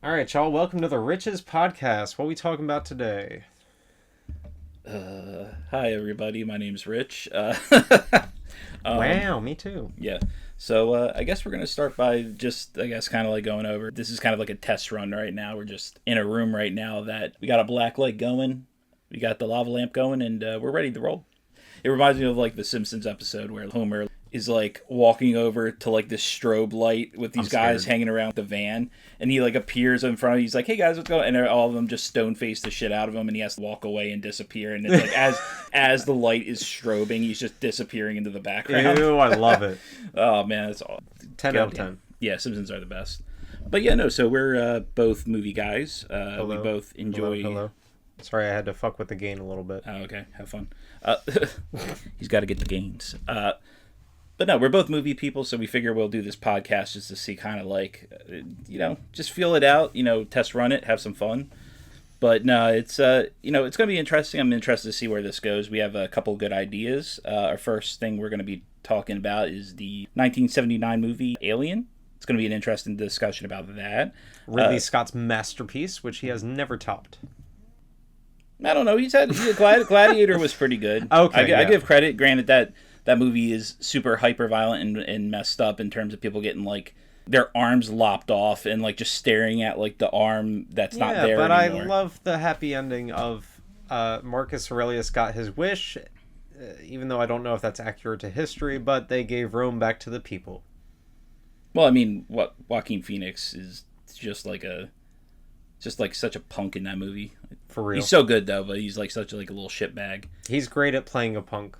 All right, y'all. Welcome to the Riches Podcast. What are we talking about today? Hi everybody, my name's Rich. Wow, me too. Yeah, so I guess we're gonna start by just, I guess, kind of like going over. This is kind of like a test run right now. We're just in a room right now that we got a black light going, we got the lava lamp going, and we're ready to roll. It reminds me of like the Simpsons episode where Homer is like walking over to like this strobe light with these guys hanging around the van, and he like appears in front of. He's like, "Hey guys, what's going on?" And all of them just stone face the shit out of him, and he has to walk away and disappear. And it's like as the light is strobing, he's just disappearing into the background. Ew, I love it. Oh man, that's all. 10 out of 10. Yeah, Simpsons are the best. But yeah, no. So we're both movie guys. Hello. We both enjoy. Hello. Sorry, I had to fuck with the gain a little bit. Oh, okay, have fun. He's got to get the gains. But no, we're both movie people, so we figure we'll do this podcast just to see kind of like, just feel it out, test run it, have some fun. But no, it's, it's going to be interesting. I'm interested to see where this goes. We have a couple good ideas. Our first thing we're going to be talking about is the 1979 movie Alien. It's going to be an interesting discussion about that. Ridley Scott's masterpiece, which he has never topped. I don't know. Gladiator was pretty good. Okay, I give credit. Granted, that movie is super hyper violent and messed up in terms of people getting like their arms lopped off and like just staring at like the arm that's not there but anymore. I love the happy ending of Marcus Aurelius got his wish, even though I don't know if that's accurate to history, but they gave Rome back to the people. Well, I mean, Joaquin Phoenix is just like such a punk in that movie. For real. He's so good though, but he's like such a little shitbag. He's great at playing a punk.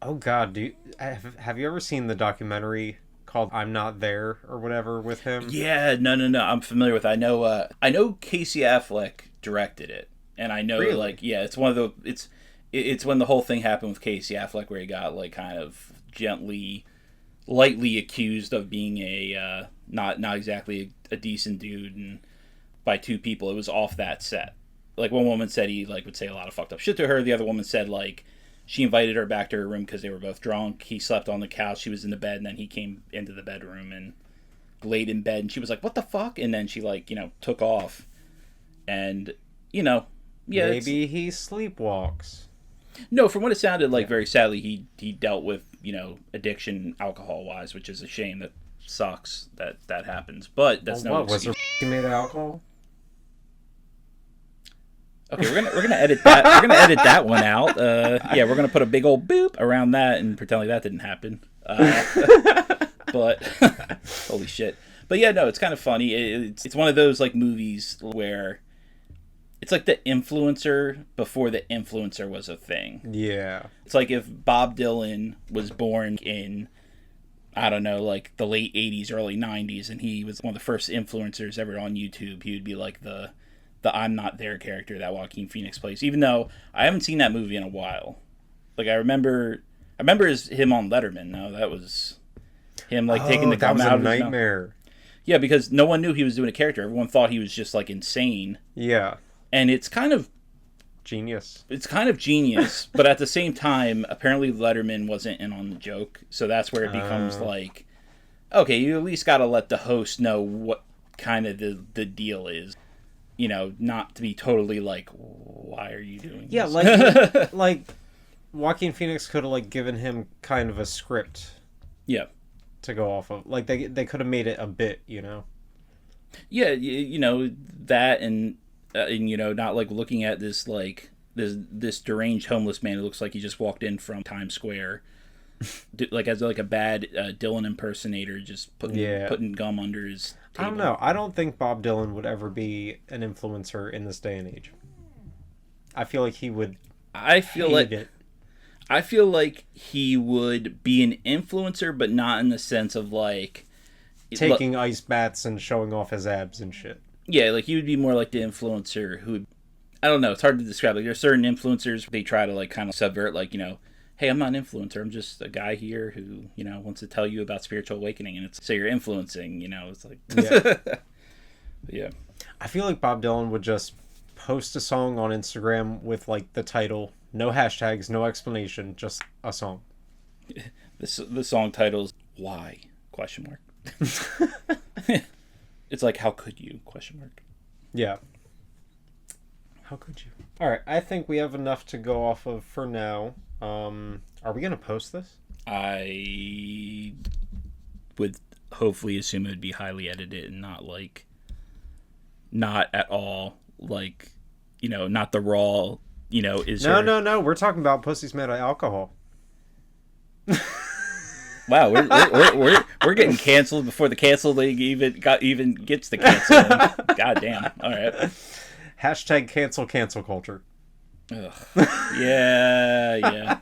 Oh God, have you ever seen the documentary called "I'm Not There" or whatever with him? Yeah, no. I'm familiar with it. I know Casey Affleck directed it, and I know Really? it's one of the it's when the whole thing happened with Casey Affleck where he got like kind of lightly accused of being a not exactly a decent dude, and by two people. It was off that set. Like one woman said he like would say a lot of fucked up shit to her. The other woman said like she invited her back to her room because they were both drunk. He slept on the couch. She was in the bed, and then he came into the bedroom and laid in bed. And she was like, "What the fuck?" And then she like took off. And Maybe he sleepwalks. No, from what it sounded like, very sadly, he dealt with addiction alcohol wise, which is a shame. That sucks that happens. But that's no excuse. Was there made of alcohol? Okay, we're gonna edit that. We're gonna edit that one out. We're gonna put a big old boop around that and pretend like that didn't happen. But holy shit! But yeah, no, it's kind of funny. It's one of those like movies where it's like the influencer before the influencer was a thing. Yeah, it's like if Bob Dylan was born in, I don't know, like the late 80s, early 90s, and he was one of the first influencers ever on YouTube. He would be like the I'm Not There character that Joaquin Phoenix plays, even though I haven't seen that movie in a while. Like I remember him on Letterman. No, that was him like taking the gum out of his mouth. Nightmare. Yeah, because no one knew he was doing a character. Everyone thought he was just like insane. Yeah. And it's kind of genius. It's kind of genius, but at the same time, apparently Letterman wasn't in on the joke. So that's where it becomes like, okay, you at least got to let the host know what kind of the deal is. Not to be totally like, why are you doing this? Yeah, like Joaquin Phoenix could have like given him kind of a script. Yeah. To go off of, like they could have made it a bit, Yeah, that and not like looking at this like this deranged homeless man who looks like he just walked in from Times Square, like as like a bad Dylan impersonator, just putting gum under his table. I don't know. I don't think Bob Dylan would ever be an influencer in this day and age. I feel like he would. I feel like he would be an influencer, but not in the sense of like taking ice baths and showing off his abs and shit. Yeah, like he would be more like the influencer who would, I don't know, it's hard to describe. Like there's certain influencers, they try to like kind of subvert, like, hey, I'm not an influencer. I'm just a guy here who, wants to tell you about spiritual awakening. And so you're influencing, it's like, yeah. I feel like Bob Dylan would just post a song on Instagram with like the title, no hashtags, no explanation, just a song. The song title is Why? Question mark. It's like, how could you? Question mark. Yeah. How could you? All right, I think we have enough to go off of for now. Are we gonna post this? I would hopefully assume it would be highly edited and not at all like, not the raw, is No. We're talking about pussies made of alcohol. Wow, we're getting canceled before the cancel league even gets to canceling. God damn. All right. Hashtag cancel culture. Ugh. Yeah.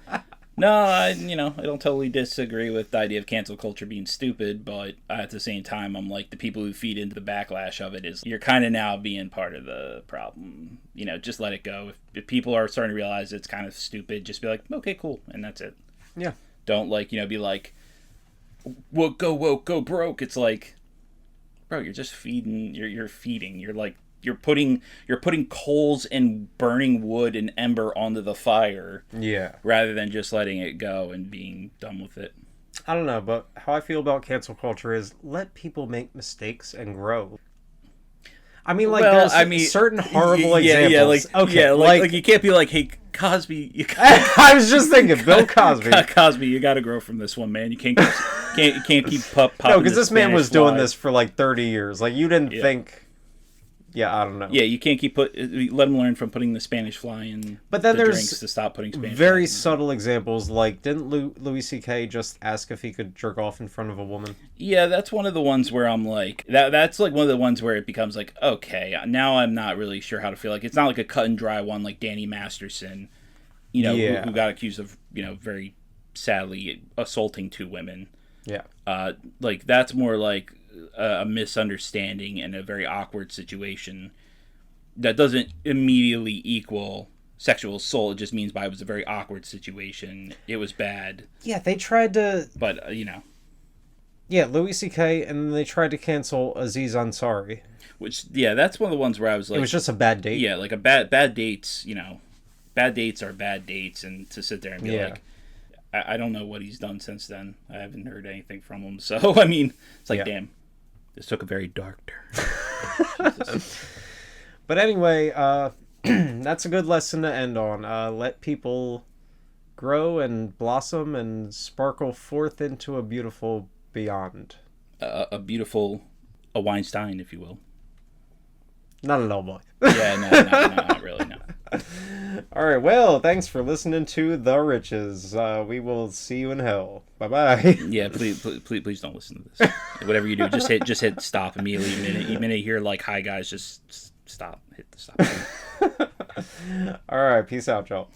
No, I don't totally disagree with the idea of cancel culture being stupid, but at the same time, I'm like, the people who feed into the backlash of it is, you're kind of now being part of the problem. Just let it go. If people are starting to realize it's kind of stupid, just be like, okay, cool, and that's it. Yeah. Don't be like, woke, go broke. It's like, bro, you're just feeding. You're feeding. You're like, you're putting coals and burning wood and ember onto the fire. Yeah. Rather than just letting it go and being done with it. I don't know, but how I feel about cancel culture is let people make mistakes and grow. I mean, there's certain horrible examples. Like you can't be like, hey, Cosby. I was just thinking, Bill Cosby. Cosby, you got to grow from this one, man. You can't keep popping. No, because this man was doing this for like 30 years. Like, you didn't think. Yeah, I don't know. Yeah, you can't let him learn from putting the Spanish fly in there's drinks to stop putting Spanish very fly subtle examples. Like, didn't Louis C.K. just ask if he could jerk off in front of a woman? Yeah, that's one of the ones where I'm like, that's like one of the ones where it becomes like, okay, now I'm not really sure how to feel. Like, it's not like a cut and dry one like Danny Masterson, who got accused of, very sadly assaulting 2 women. Yeah. Like, that's more like a misunderstanding and a very awkward situation that doesn't immediately equal sexual assault. It just means it was a very awkward situation. It was bad. Yeah, they tried to... But, Yeah, Louis C.K., and then they tried to cancel Aziz Ansari. Which, yeah, that's one of the ones where I was like... It was just a bad date. Yeah, like a bad dates, bad dates are bad dates, and to sit there and be like... I don't know what he's done since then. I haven't heard anything from him. So, I mean, it's like, damn. This took a very dark turn. But anyway, that's a good lesson to end on. Let people grow and blossom and sparkle forth into a beautiful beyond. A Weinstein, if you will. Not at all, boy. Yeah, no, not really, no. All right, well, thanks for listening to The Riches. We will see you in hell. Bye-bye. Yeah, please don't listen to this. Whatever you do, just hit stop immediately. The minute you hear like, hi guys, just stop. Hit the stop button. All right, peace out, y'all.